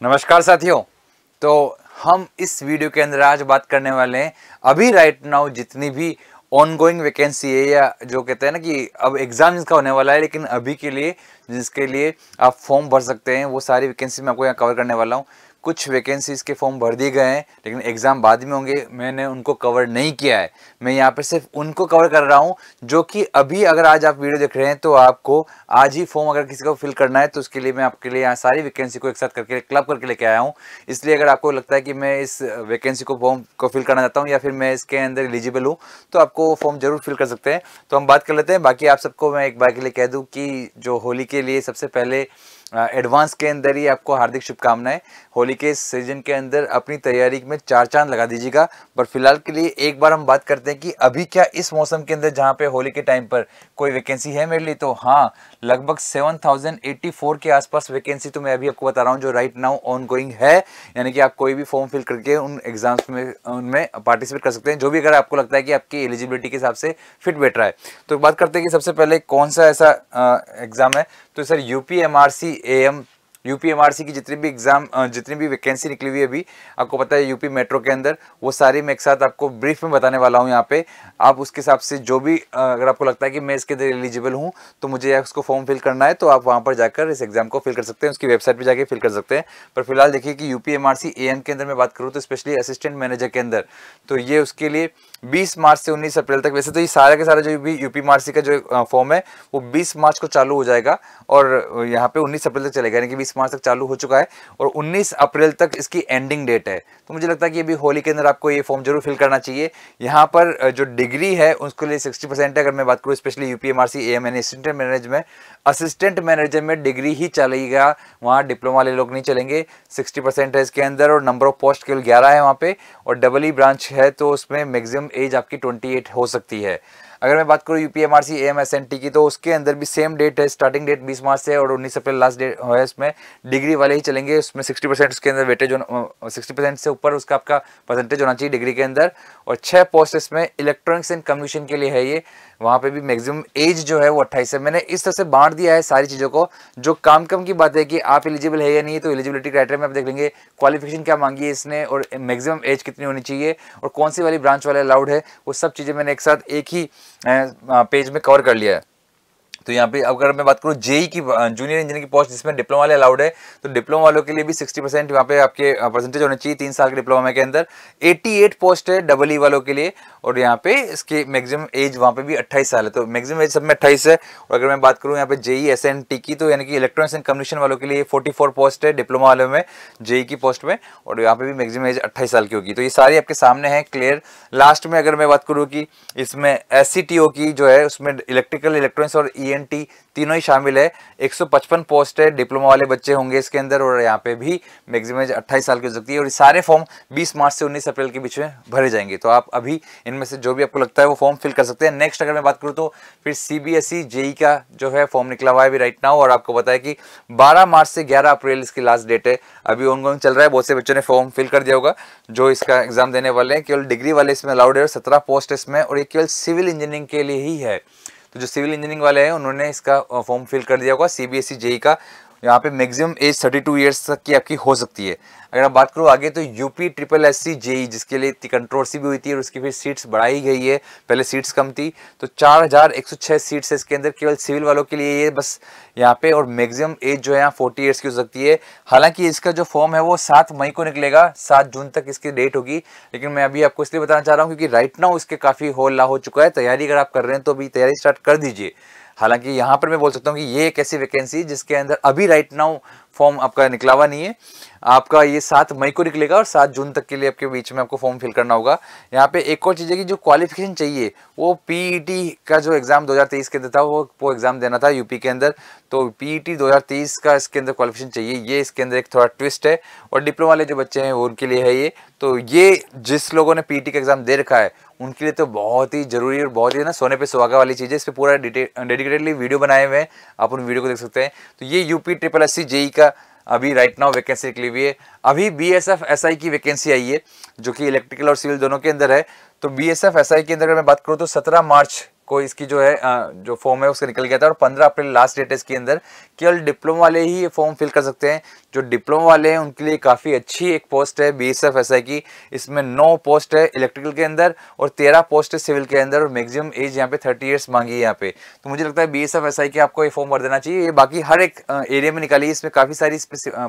नमस्कार साथियों। तो हम इस वीडियो के अंदर आज बात करने वाले हैं अभी राइट नाउ जितनी भी ऑनगोइंग वैकेंसी है या जो कहते हैं ना कि अब एग्जाम जिसका होने वाला है लेकिन अभी के लिए जिसके लिए आप फॉर्म भर सकते हैं वो सारी वैकेंसी मैं आपको यहाँ कवर करने वाला हूँ। कुछ वैकेंसीज के फॉर्म भर दिए गए हैं लेकिन एग्ज़ाम बाद में होंगे, मैंने उनको कवर नहीं किया है। मैं यहाँ पर सिर्फ उनको कवर कर रहा हूँ जो कि अभी अगर आज आप वीडियो देख रहे हैं तो आपको आज ही फॉर्म अगर किसी को फिल करना है तो उसके लिए मैं आपके लिए यहाँ सारी वैकेंसी को एक साथ करके क्लब करके लेके आया हूँ। इसलिए अगर आपको लगता है कि मैं इस वैकेंसी को फॉर्म को फिल करना चाहता हूँ या फिर मैं इसके अंदर एलिजिबल हूँ तो आपको फॉर्म जरूर फिल कर सकते हैं। तो हम बात कर लेते हैं। बाकी आप सबको मैं एक बार के लिए कह दूँ कि जो होली के लिए सबसे पहले एडवांस के अंदर ही आपको हार्दिक शुभकामनाएं। होली के सीजन के अंदर अपनी तैयारी में चार चांद लगा दीजिएगा। पर फिलहाल के लिए एक बार हम बात करते हैं कि अभी क्या इस मौसम के अंदर जहां पे होली के टाइम पर कोई वैकेंसी है मेरे लिए, तो हाँ, लगभग 7084 के आसपास वैकेंसी तो मैं अभी आपको बता रहा हूँ जो राइट नाउ ऑन गोइंग है। यानी कि आप कोई भी फॉर्म फिल करके उन एग्जाम्स में उनमें पार्टिसिपेट कर सकते हैं, जो भी अगर आपको लगता है कि आपकी एलिजिबिलिटी के हिसाब से फिट बैठ रहा है। तो बात करते हैं कि सबसे पहले कौन सा ऐसा एग्जाम है। तो सर यूपीएमआरसी एएम, यूपीएमआरसी की जितनी भी एग्जाम जितनी भी वैकेंसी निकली हुई है अभी आपको पता है यूपी मेट्रो के अंदर, वो सारी मैं एक साथ आपको ब्रीफ में बताने वाला हूँ यहाँ पे। आप उसके हिसाब से जो भी अगर आपको लगता है कि मैं इसके अंदर एलिजिबल हूँ तो मुझे उसको फॉर्म फिल करना है तो आप वहाँ पर जाकर इस एग्जाम को फिल कर सकते हैं, उसकी वेबसाइट पर जाकर फिल कर सकते हैं। पर फिलहाल देखिए कि यूपीएमआरसी एएम के अंदर मैं बात करूँ तो स्पेशली असिस्टेंट मैनेजर के अंदर, तो ये उसके लिए 20 मार्च से 19 अप्रैल तक, वैसे तो ये सारा के सारा जो भी यूपीएमआरसी का जो फॉर्म है वो 20 मार्च को चालू हो जाएगा और यहाँ पे 19 अप्रैल तक चलेगा। यानी कि 20 मार्च तक चालू हो चुका है और 19 अप्रैल तक इसकी एंडिंग डेट है। तो मुझे लगता है कि अभी होली के अंदर आपको ये फॉर्म जरूर फिल करना चाहिए। यहाँ पर जो डिग्री है उसके लिए 60% है। अगर मैं बात करूँ स्पेशली यूपीएमआरसी एएम यानी असिस्टेंट मैनेजर में डिग्री ही चलेगा, वहाँ डिप्लोमा वाले लोग नहीं चलेंगे। 60% है इसके अंदर और नंबर ऑफ पोस्ट केवल 11 है वहाँ पे और डबल ई ब्रांच है तो उसमें मैक्सिमम एज आपकी 28 हो सकती है। अगर मैं बात करूँ यूपीएमआरसी एएमएसएनटी की तो उसके अंदर भी सेम डेट है, स्टार्टिंग डेट 20 मार्च से और 19 अप्रैल लास्ट डेट है। इसमें डिग्री वाले ही चलेंगे, उसमें 60% उसके अंदर वेटेज 60% से ऊपर उसका आपका परसेंटेज होना चाहिए डिग्री के अंदर। और 6 पोस्ट इसमें इलेक्ट्रॉनिक्स एंड कम्युनिकेशन के लिए है ये, वहाँ पे भी मैक्सिमम एज जो है वो 28 है। मैंने इस तरह से बांट दिया है सारी चीज़ों को। जो काम की बात है कि आप एलिजिबल है या नहीं, तो एलिजिबिलिटी क्राइटेरिया में आप देख लेंगे क्वालिफिकेशन क्या मांगी है इसने और मैक्सिमम एज कितनी होनी चाहिए और कौन सी वाली ब्रांच वाले अलाउड है, वो सब चीज़ें मैंने एक साथ एक ही पेज में कवर कर लिया है। तो यहाँ पे अगर मैं बात करूँ जेई की जूनियर इंजीनियर की पोस्ट जिसमें डिप्लोमा वाले अलाउड है, तो डिप्लोमा वालों के लिए भी 60% वहाँ पे आपके परसेंटेज होने चाहिए 3 साल के डिप्लोमा के अंदर। 88 पोस्ट है डबल ई वालों के लिए और यहाँ पे इसकी मैक्सिमम एज वहाँ पे भी 28 साल है, तो मैक्सिमम एज सब में 28 है। और अगर मैं बात करूँ यहाँ पे जेई एसएनटी की, तो यानी कि इलेक्ट्रॉनिक्स एंड कम्युनिकेशन वालों के लिए 44 पोस्ट है डिप्लोमा वालों में जेई की पोस्ट में और यहाँ पे भी मैक्सिमम एज 28 साल की होगी। तो ये सारी आपके सामने है क्लियर। लास्ट में अगर मैं बात करूँ कि इसमें एससीटीओ की जो है उसमें इलेक्ट्रिकल, इलेक्ट्रॉनिक्स और ईएनटी तीनों ही शामिल है। 155 पोस्ट है, डिप्लोमा वाले बच्चे होंगे इसके अंदर और यहाँ पे भी मैक्सिमम एज 28 साल की हो सकती है। और ये सारे फॉर्म 20 मार्च से 19 अप्रैल के बीच में भरे जाएंगे, तो आप अभी इनमें से जो भी आपको लगता है वो फॉर्म फिल कर सकते हैं। नेक्स्ट अगर मैं बात करूँ तो फिर सीबीएसई जेई का जो है फॉर्म निकला हुआ है अभी राइट नाउ और आपको पता है कि 12 मार्च से 11 अप्रैल इसकी लास्ट डेट है। अभी ऑनगोइंग चल रहा है, बहुत से बच्चों ने फॉर्म फिल कर दिया होगा जो इसका एग्जाम देने वाले हैं। केवल डिग्री वाले इसमें अलाउड है, 17 पोस्ट इसमें और ये केवल सिविल इंजीनियरिंग के लिए ही है। तो जो सिविल इंजीनियरिंग वाले हैं उन्होंने इसका फॉर्म फिल कर दिया होगा। सीबीएसई जेई का यहाँ पे मैक्सिमम एज 32 ईयर्स तक की आपकी हो सकती है। अगर आप बात करो आगे तो यूपी ट्रिपल एससी जेई जिसके लिए कंट्रोवर्सी भी हुई थी और उसकी फिर सीट्स बढ़ाई गई है, पहले सीट्स कम थी, तो 4106 सीट्स है इसके अंदर केवल सिविल वालों के लिए ये बस यहाँ पे। और मैक्सिमम एज जो है यहाँ 40 ईयर्स की हो सकती है। हालांकि इसका जो फॉर्म है वो 7 मई को निकलेगा, 7 जून तक इसकी डेट होगी, लेकिन मैं अभी आपको इसलिए बताना चाह रहा हूँ क्योंकि राइट नाउ इसके काफ़ी हॉल हो चुका है। तैयारी अगर आप कर रहे हैं तो अभी तैयारी स्टार्ट कर दीजिए। हालांकि यहाँ पर मैं बोल सकता हूँ कि ये एक ऐसी वैकेंसी जिसके अंदर अभी राइट नाउ फॉर्म आपका निकला हुआ नहीं है, आपका ये 7 मई को निकलेगा और 7 जून तक के लिए आपके बीच में आपको फॉर्म फिल करना होगा। यहाँ पे एक और चीज़ है कि जो क्वालिफिकेशन चाहिए वो पीईटी का जो एग्ज़ाम 2023 के अंदर था वो एग्ज़ाम देना था यूपी के अंदर, तो पीईटी 2023 का इसके अंदर क्वालिफिकेशन चाहिए। ये इसके अंदर एक थोड़ा ट्विस्ट है और डिप्लोमा वाले जो बच्चे हैं वो उनके लिए है ये। तो ये जिस लोगों ने पीईटी का एग्ज़ाम दे रखा है उनके लिए तो बहुत ही जरूरी और बहुत ही ना सोने पे सुहागा वाली चीज़ है। इस पर पूरा डेडिकेटेडली वीडियो बनाए हुए हैं, आप उन वीडियो को देख सकते हैं। तो ये यूपी ट्रिपल एससी जेई का अभी राइट नाउ वैकेंसी निकली हुई है। अभी बीएसएफ एसआई की वैकेंसी आई है जो कि इलेक्ट्रिकल और सिविल दोनों के अंदर है। तो बीएसएफ एसआई के अंदर अगर मैं बात करूँ तो 17 मार्च आपको इसकी जो है जो फॉर्म है उसका निकल गया था और 15 अप्रैल लास्ट डेट है इसके अंदर। केवल डिप्लोमा वाले ही ये फॉर्म फिल कर सकते हैं। जो डिप्लोमा वाले हैं उनके लिए काफ़ी अच्छी एक पोस्ट है BSF SI की। इसमें 9 पोस्ट है इलेक्ट्रिकल के अंदर और 13 पोस्ट है सिविल के अंदर और मैक्सिमम एज यहाँ पे 30 ईयर्स मांगी है यहाँ पे। तो मुझे लगता है BSF SI के आपको ये फॉर्म भर देना चाहिए। ये बाकी हर एक एरिया में निकाली है, इसमें काफ़ी सारी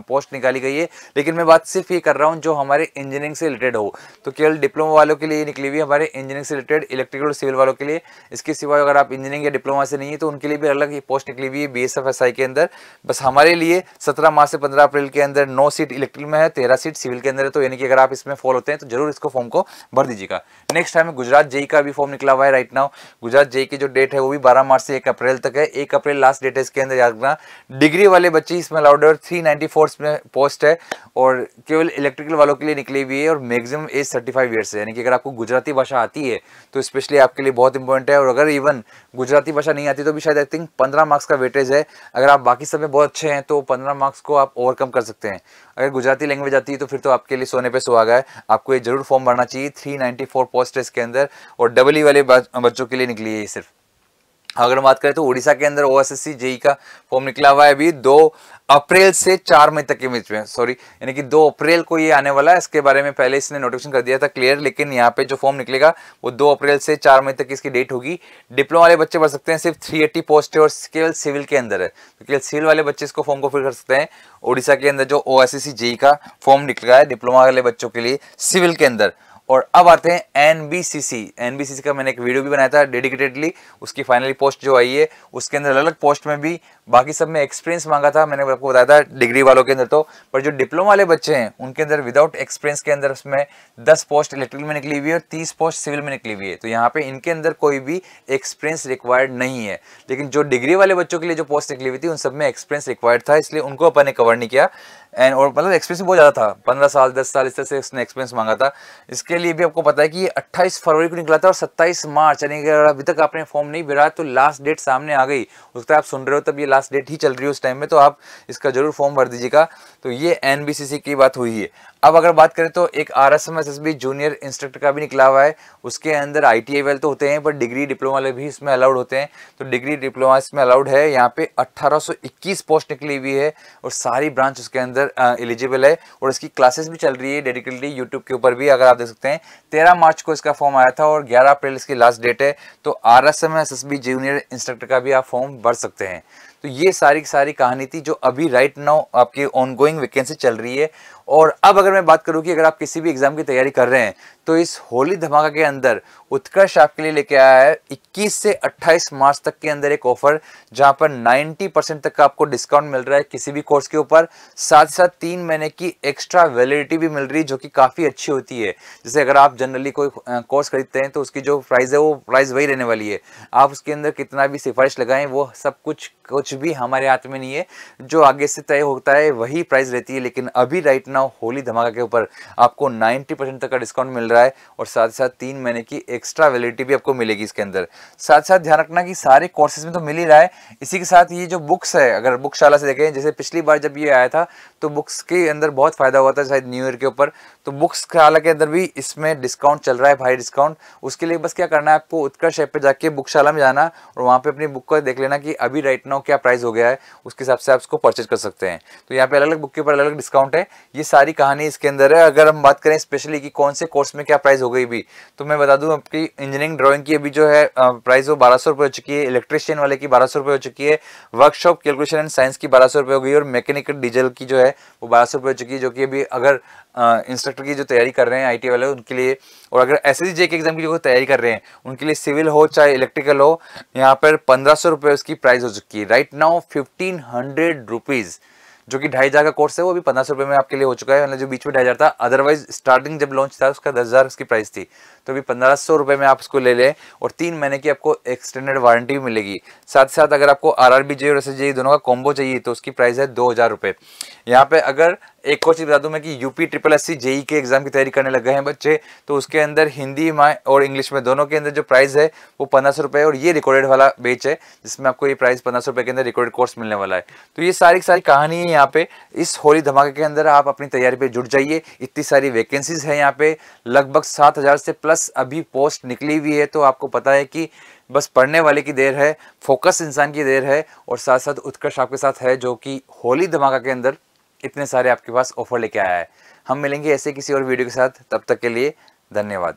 पोस्ट निकाली गई है, लेकिन मैं बात सिर्फ ये कर रहा हूँ जो हमारे इंजीनियरिंग से रिलेटेड हो। तो केवल डिप्लोमा वालों के लिए निकली हुई है, हमारे इंजीनियरिंग से रिलेटेड इलेक्ट्रिकल और सिविल वालों के लिए। इसके सिवा अगर आप इंजीनियरिंग या डिप्लोमा से नहीं है तो उनके लिए भी अलग पोस्ट निकली हुई है BSF SI के अंदर। बस हमारे लिए 17 मार्च से 15 अप्रैल के अंदर 9 सीट इलेक्ट्रिकल में है, 13 सीट सिविल के अंदर है। तो यानी कि अगर आप इसमें फॉल होते हैं तो जरूर इसको फॉर्म को भर दीजिएगा। नेक्स्ट टाइम गुजरात JEE का भी फॉर्म निकला हुआ है राइट नाउ। गुजरात JEE की जो डेट है वो भी 12 मार्च से 1 अप्रैल तक है। 1 अप्रैल लास्ट डेट है इसके अंदर, याद रखना। डिग्री वाले बच्चे इसमें अलाउड है और 394 में पोस्ट है और केवल इलेक्ट्रिकल वालों के लिए निकली हुई है और मैक्सिमम एज 35 ईयर्स है। यानी कि अगर आपको गुजराती भाषा आती है तो स्पेशली आपके लिए बहुत इंपॉर्टेंट है। और अगर इवन गुजराती भाषा नहीं आती तो भी शायद आई थिंक 15 मार्क्स का वेटेज है। अगर आप बाकी सब में बहुत अच्छे हैं तो 15 मार्क्स को आप ओवरकम कर सकते हैं। अगर गुजराती लैंग्वेज आती है तो फिर तो आपके लिए सोने पे सुहागा है। आपको ये जरूर फॉर्म भरना चाहिए। 394 पोस्ट है इसके अंदर और EE वाले बच्चों के लिए निकली है सिर्फ। अगर बात करें तो उड़ीसा के अंदर OSSC JEE का फॉर्म निकला हुआ है अभी 2 अप्रैल से 4 मई तक के बीच में, सॉरी यानी कि 2 अप्रैल को ये आने वाला है। इसके बारे में पहले इसने नोटिफिकेशन कर दिया था क्लियर, लेकिन यहाँ पे जो फॉर्म निकलेगा वो 2 अप्रैल से 4 मई तक की इसकी डेट होगी। डिप्लोमा वाले बच्चे भर सकते हैं, सिर्फ 380 पोस्ट है और केवल सिविल के अंदर है। तो केवल सिविल वाले बच्चे इसको फॉर्म को फिल कर सकते हैं। उड़ीसा के अंदर जो OSSC JEE का फॉर्म निकला है डिप्लोमा वाले बच्चों के लिए सिविल के अंदर। और अब आते हैं NBCC का मैंने एक वीडियो भी बनाया था डेडिकेटेडली। उसकी फाइनली पोस्ट जो आई है उसके अंदर अलग पोस्ट में भी बाकी सब में एक्सपीरियंस मांगा था, मैंने आपको बताया था डिग्री वालों के अंदर। तो पर जो डिप्लोमा वाले बच्चे हैं उनके अंदर विदाउट एक्सपीरियंस के अंदर उसमें 10 पोस्ट इलेक्ट्रिकल में निकली हुई है और 30 पोस्ट सिविल में निकली हुई है। तो यहाँ पे इनके अंदर कोई भी एक्सपीरियंस रिक्वायर्ड नहीं है। लेकिन जो डिग्री वाले बच्चों के लिए जो पोस्ट निकली हुई थी उन सब में एक्सपीरियंस रिक्वायर्ड था, इसलिए उनको अपन ने कवर नहीं किया। एंड और मतलब एक्सपीरियंस बहुत ज़्यादा था, 15 साल 10 साल इस तरह से उसने एक्सपीरियंस मांगा था। इसके लिए भी आपको पता है कि ये 28 फरवरी को निकला था और 27 मार्च, यानी कि अगर अभी तक आपने फॉर्म नहीं भरा तो लास्ट डेट सामने आ गई। उसका आप सुन रहे हो तब ये लास्ट डेट ही चल रही है उस टाइम में, तो आप इसका जरूर फॉर्म भर दीजिएगा। तो ये NBCC की बात हुई है। अब अगर बात करें तो एक RSM SSB जूनियर इंस्ट्रक्टर का भी निकला हुआ है। उसके अंदर ITI वाले तो होते हैं पर डिग्री डिप्लोमा वाले भी इसमें अलाउड होते हैं। तो डिग्री डिप्लोमा इसमें अलाउड है। यहाँ पे 1821 पोस्ट निकली हुई है और सारी ब्रांच उसके अंदर एलिजिबल है और इसकी क्लासेस भी चल रही है डेडिकेटली यूट्यूब के ऊपर भी, अगर आप देख सकते हैं। 13 मार्च को इसका फॉर्म आया था और 11 अप्रैल इसकी लास्ट डेट है। तो RSM SSB जूनियर इंस्ट्रक्टर का भी आप फॉर्म भर सकते हैं। तो ये सारी की सारी कहानी थी जो अभी राइट नाउ आपकी ऑनगोइंग वैकेंसी चल रही है। और अब अगर मैं बात करूं कि अगर आप किसी भी एग्जाम की तैयारी कर रहे हैं तो इस होली धमाका के अंदर उत्कर्ष आपके लिए लेके आया है 21 से 28 मार्च तक के अंदर एक ऑफर, जहां पर 90% तक का आपको डिस्काउंट मिल रहा है किसी भी कोर्स के ऊपर। साथ साथ 3 महीने की एक्स्ट्रा वैलिडिटी भी मिल रही है जो कि काफ़ी अच्छी होती है। जैसे अगर आप जनरली कोई कोर्स खरीदते हैं तो उसकी जो प्राइस है वो प्राइस वही रहने वाली है। आप उसके अंदर कितना भी सिफारिश लगाएं वो सब कुछ भी हमारे हाथ में नहीं है। जो आगे से तय होता है वही प्राइस रहती है। लेकिन अभी राइट नाउ होली धमाका के ऊपर आपको 90% तक का डिस्काउंट मिल रहा है और साथ साथ 3 महीने की एक्स्ट्रा वैलिडिटी भी आपको मिलेगी इसके अंदर। साथ साथ ध्यान रखना कि सारे कोर्सेज में तो मिल ही रहा है, इसी के साथ ये जो बुक्स है, अगर बुकशाला से देखें, जैसे पिछली बार जब ये आया था तो बुक्स के अंदर बहुत फायदा हुआ था शायद न्यू ईयर के ऊपर। तो बुकशाला के अंदर भी इसमें डिस्काउंट चल रहा है भाई, डिस्काउंट। उसके लिए बस क्या करना है, आपको उत्कर्ष ऐप पे जाके बुकशाला में जाना और वहाँ पे अपनी बुक को देख लेना कि अभी राइट नाउ क्या प्राइस हो गया है, उसके हिसाब से आप उसको परचेज कर सकते हैं। तो यहाँ पे अलग अलग बुक के ऊपर अलग अलग डिस्काउंट है। ये सारी कहानी इसके अंदर है। अगर हम बात करें स्पेशली कि कौन से कोर्स में क्या प्राइस हो गई भी, तो मैं बता दूं आपकी इंजीनियरिंग ड्राइंग की अभी जो है प्राइस वो 1200 रुपये हो चुकी है, इलेक्ट्रिशियन वाले की 1200 रुपये हो चुकी है, वर्कशॉप कैलकुलेशन एंड साइंस की 1200 रुपये हो गई और मैकेनिकल डीजल की जो है वो 1200 रुपये हो चुकी है। जो कि अभी अगर इंस्ट्रक्टर की जो तैयारी कर रहे हैं ITI वाले उनके लिए, और अगर SSC JEE के एग्जाम की जो तैयारी कर रहे हैं उनके लिए सिविल हो चाहे इलेक्ट्रिकल हो, यहाँ पर 1500 रुपये उसकी प्राइस हो चुकी है। राइट नाउ 1500 रुपीज़, जो कि 2500 का कोर्स है वो भी 1500 रुपये में आपके लिए हो चुका है। मतलब जो बीच में 2500 था, अदरवाइज स्टार्टिंग जब लॉन्च था उसका 10,000 उसकी प्राइस थी, तो अभी 1500 रुपये में आप उसको ले लें और 3 महीने की आपको एक्सटेंडेड वारंटी भी मिलेगी। साथ साथ अगर आपको RRB JEE और SSC JEE दोनों का कॉम्बो चाहिए तो उसकी प्राइस है 2000 रुपये। यहाँ पे अगर एक और चीज़ बता दूं मैं कि यूपी ट्रिपल एससी जेई के एग्जाम की तैयारी करने लग गए हैं बच्चे, तो उसके अंदर हिंदी में और इंग्लिश में दोनों के अंदर जो प्राइस है वो 1500 रुपये, और ये रिकॉर्डेड वाला बैच है जिसमें आपको ये प्राइस 1500 रुपये के अंदर रिकॉर्डेड कोर्स मिलने वाला है। तो ये सारी की सारी कहानी है यहाँ पे। इस होली धमाके के अंदर आप अपनी तैयारी पे जुट जाइए। इतनी सारी वैकेंसीज है यहाँ पे, लगभग 7000 से प्लस अभी पोस्ट निकली हुई है। तो आपको पता है कि बस पढ़ने वाले की देर है, फोकस इंसान की देर है, और साथ साथ उत्कर्ष आपके साथ है जो कि होली धमाका के अंदर इतने सारे आपके पास ऑफर लेके आया है। हम मिलेंगे ऐसे किसी और वीडियो के साथ, तब तक के लिए धन्यवाद।